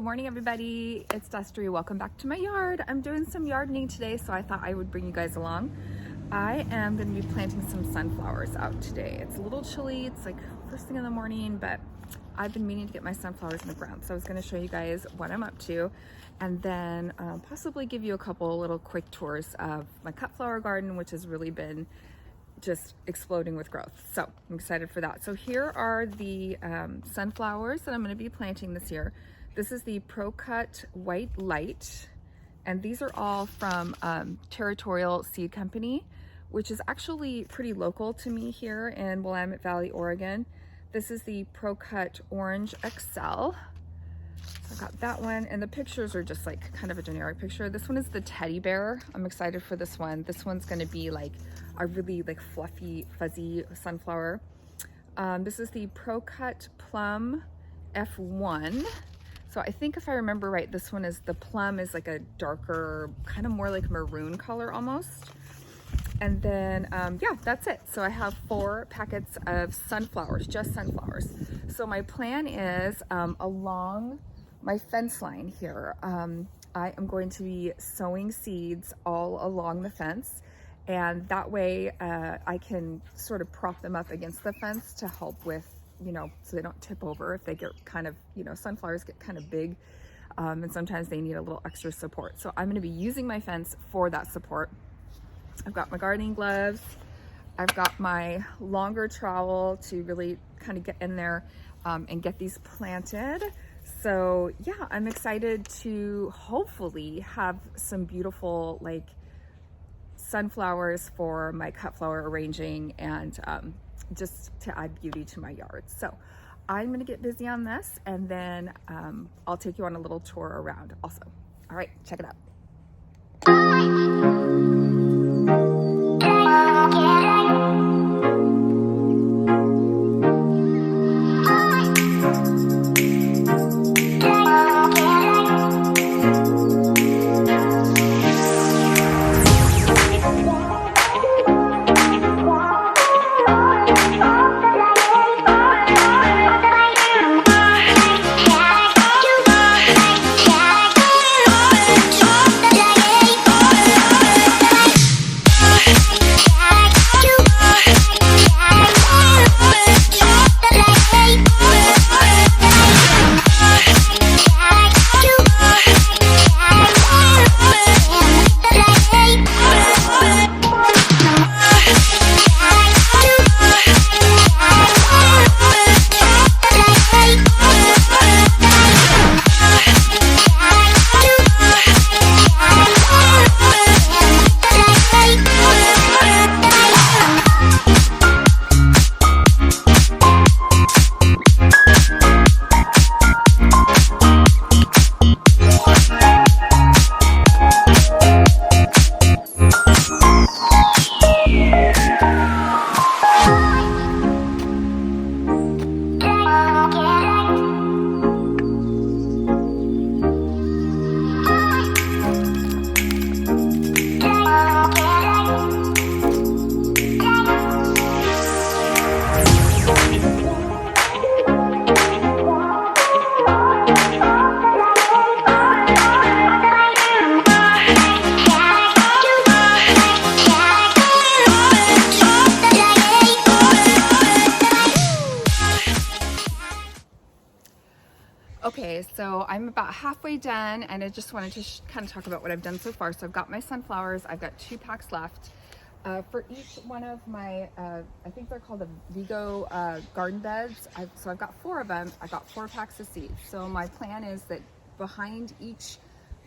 Good morning, everybody. It's Destry. Welcome back to my yard. I'm doing some gardening today, so I thought I would bring you guys along. I am going to be planting some sunflowers out today. It's a little chilly. It's like first thing in the morning, but I've been meaning to get my sunflowers in the ground. So I was going to show you guys what I'm up to, and then possibly give you a couple little quick tours of my cut flower garden, which has really been just exploding with growth. So I'm excited for that. So here are the sunflowers that I'm going to be planting this year. This is the Pro Cut White Light, and these are all from Territorial Seed Company, which is actually pretty local to me here in Willamette Valley, Oregon. This is the Pro Cut Orange XL. So I got that one, and the pictures are just like kind of a generic picture. This one is the teddy bear. I'm excited for this one. This one's going to be like a really like fluffy, fuzzy sunflower. This is the Pro Cut Plum F1. So I think if I remember right, this one is the plum is like a darker, kind of more like maroon color almost. And then, yeah, that's it. So I have 4 packets of sunflowers, just sunflowers. So my plan is along my fence line here, I am going to be sowing seeds all along the fence. And that way I can sort of prop them up against the fence to help with, you know, so they don't tip over if they get kind of, you know, sunflowers get kind of big, and sometimes they need a little extra support. So I'm going to be using my fence for that support. I've got my gardening gloves. I've got my longer trowel to really kind of get in there and get these planted. So yeah, I'm excited to hopefully have some beautiful like sunflowers for my cut flower arranging and just to add beauty to my yard. So I'm gonna get busy on this, and then I'll take you on a little tour around also. All right, check it out. Okay, so I'm about halfway done, and I just wanted to kind of talk about what I've done so far. So I've got my sunflowers. I've got 2 packs left. For each one of my, I think they're called the Vigo garden beds. So I've got 4 of them. I got 4 packs of seeds. So my plan is that behind each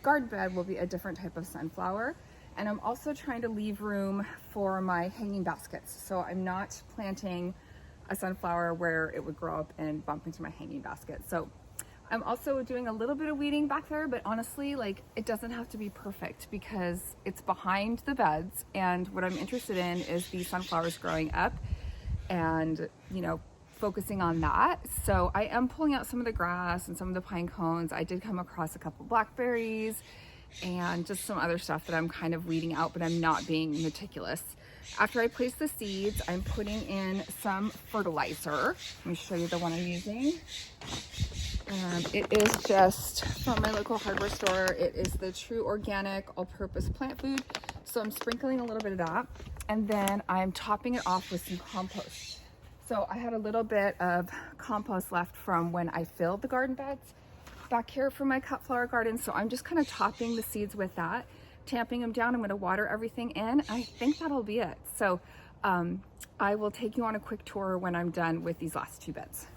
garden bed will be a different type of sunflower. And I'm also trying to leave room for my hanging baskets. So I'm not planting a sunflower where it would grow up and bump into my hanging basket. So I'm also doing a little bit of weeding back there, but honestly, like, it doesn't have to be perfect because it's behind the beds, and what I'm interested in is the sunflowers growing up and, you know, focusing on that. So I am pulling out some of the grass and some of the pine cones. I did come across a couple blackberries and just some other stuff that I'm kind of weeding out, but I'm not being meticulous. After I place the seeds, I'm putting in some fertilizer. Let me show you the one I'm using. It is just from my local hardware store. It is the True Organic All-Purpose Plant Food. So I'm sprinkling a little bit of that, and then I'm topping it off with some compost. So I had a little bit of compost left from when I filled the garden beds back here for my cut flower garden. So I'm just kind of topping the seeds with that, tamping them down. I'm going to water everything in. I think that'll be it. So I will take you on a quick tour when I'm done with these last 2 beds.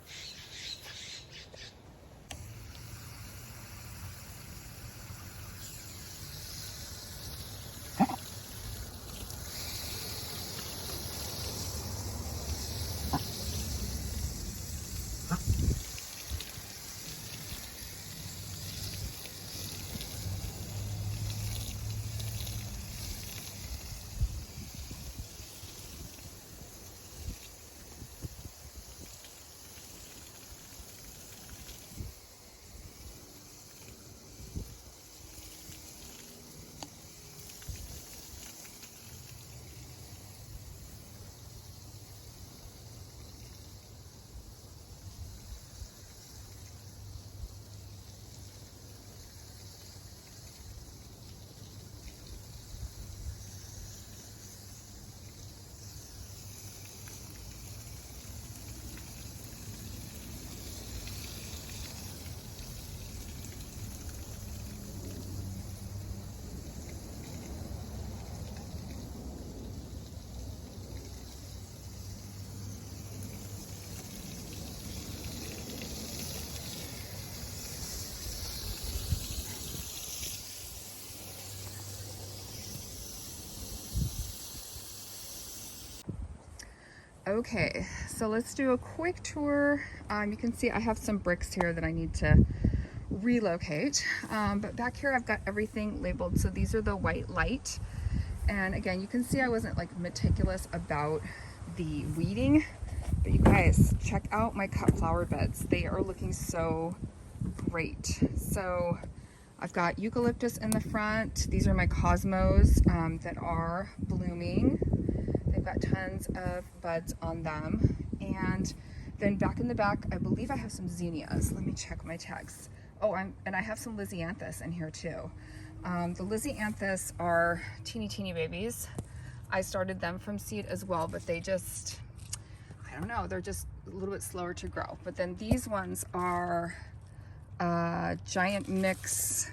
Okay, so let's do a quick tour. You can see I have some bricks here that I need to relocate, but back here I've got everything labeled. So these are the white light, and again, you can see I wasn't like meticulous about the weeding, but you guys, check out my cut flower beds. They are looking so great. So I've got eucalyptus in the front. These are my cosmos that are blooming. They've got tons of buds on them. And then back in the back, I believe I have some zinnias. Let me check my tags. Oh, and I have some lisianthus in here too. The lisianthus are teeny babies. I started them from seed as well, but they just, I don't know, they're just a little bit slower to grow. But then these ones are giant mix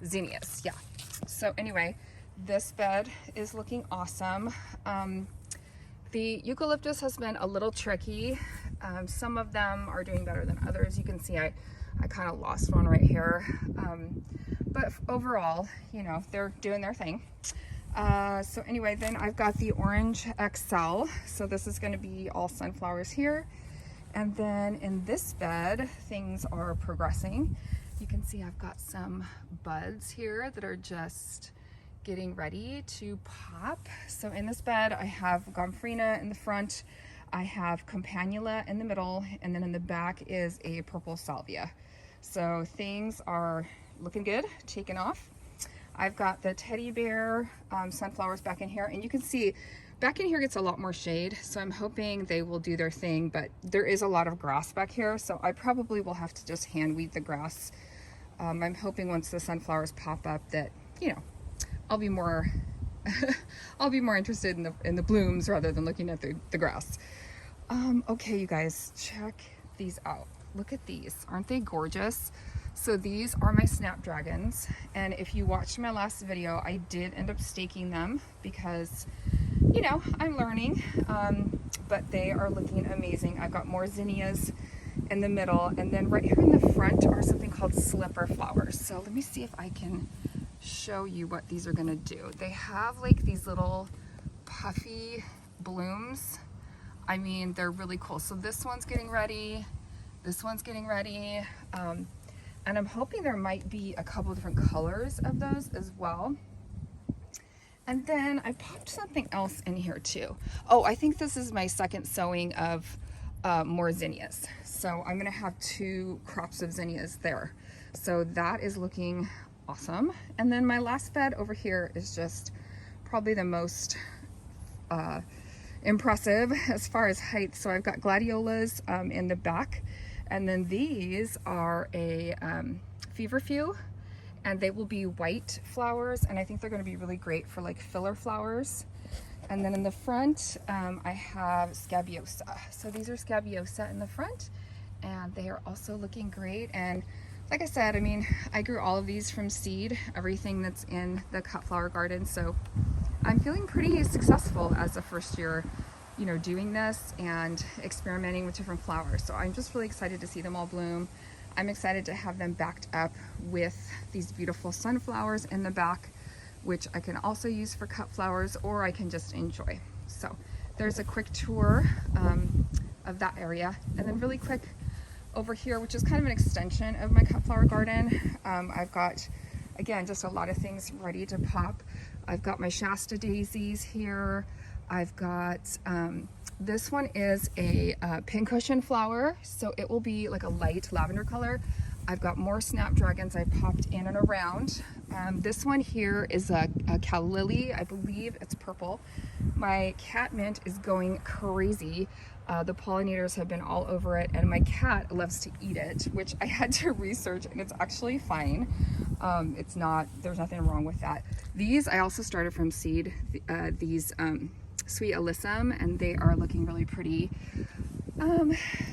zinnias, yeah. So anyway, this bed is looking awesome. The eucalyptus has been a little tricky. Some of them are doing better than others. You can see I kind of lost one right here. But overall, you know, they're doing their thing. So anyway, then I've got the Orange XL. So this is going to be all sunflowers here. And then in this bed, things are progressing. You can see I've got some buds here that are just getting ready to pop. So in this bed, I have gomphrena in the front, I have campanula in the middle, and then in the back is a purple salvia. So things are looking good, taking off. I've got the teddy bear sunflowers back in here, and you can see back in here gets a lot more shade, so I'm hoping they will do their thing, but there is a lot of grass back here, so I probably will have to just hand weed the grass. I'm hoping once the sunflowers pop up that, you know, I'll be more I'll be more interested in the blooms rather than looking at the grass. Okay, you guys, check these out. Look at these. Aren't they gorgeous? So these are my snapdragons, and if you watched my last video, I did end up staking them because, you know, I'm learning, but they are looking amazing. I've got more zinnias in the middle, and then right here in the front are something called slipper flowers. So let me see if I can show you what these are gonna do. They have like these little puffy blooms. I mean, they're really cool. So this one's getting ready, this one's getting ready, and I'm hoping there might be a couple different colors of those as well. And then I popped something else in here too. Oh, I think this is my second sowing of more zinnias. So I'm gonna have 2 crops of zinnias there. So that is looking awesome. And then my last bed over here is just probably the most impressive as far as height. So I've got gladiolas in the back, And then these are a feverfew, and they will be white flowers, and I think they're going to be really great for like filler flowers. And then in the front, I have scabiosa. So these are scabiosa in the front, and they are also looking great. And like I said, I mean, I grew all of these from seed, everything that's in the cut flower garden. So I'm feeling pretty successful as a first year, you know, doing this and experimenting with different flowers. So I'm just really excited to see them all bloom. I'm excited to have them backed up with these beautiful sunflowers in the back, which I can also use for cut flowers, or I can just enjoy. So there's a quick tour of that area. And then really quick over here, which is kind of an extension of my cut flower garden. I've got, again, just a lot of things ready to pop. I've got my Shasta daisies here. I've got, this one is a pincushion flower, so it will be like a light lavender color. I've got more snapdragons I popped in and around. This one here is a cal lily, I believe it's purple. My catmint is going crazy. The pollinators have been all over it, and my cat loves to eat it, which I had to research, and it's actually fine. It's not, there's nothing wrong with that. These I also started from seed, these sweet alyssum, and they are looking really pretty.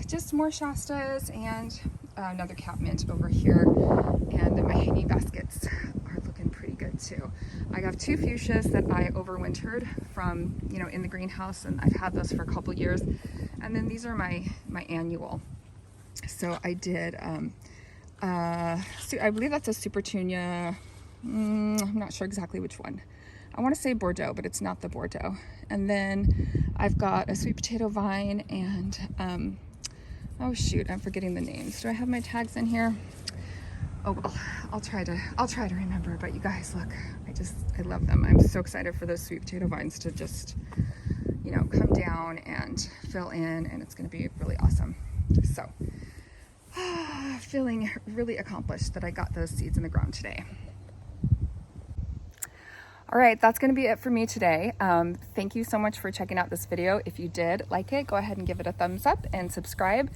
Just more Shastas and another catmint over here, and then my hanging baskets are looking pretty good too. I have 2 fuchsias that I overwintered from, you know, in the greenhouse, and I've had those for a couple years. And then these are my annual. So I did, I believe that's a Supertunia. I'm not sure exactly which one. I want to say Bordeaux, but it's not the Bordeaux. And then I've got a sweet potato vine and, oh shoot, I'm forgetting the names. Do I have my tags in here? Oh well, I'll try to remember. But you guys, look, I love them. I'm so excited for those sweet potato vines to just, you know, come down and fill in, and it's going to be really awesome. So, feeling really accomplished that I got those seeds in the ground today. All right, that's going to be it for me today. Thank you so much for checking out this video. If you did like it, go ahead and give it a thumbs up and subscribe.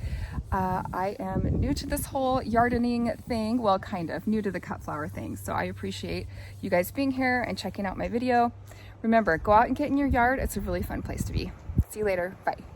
I am new to this whole yardening thing. Well, kind of new to the cut flower thing. So I appreciate you guys being here and checking out my video. Remember, go out and get in your yard. It's a really fun place to be. See you later. Bye.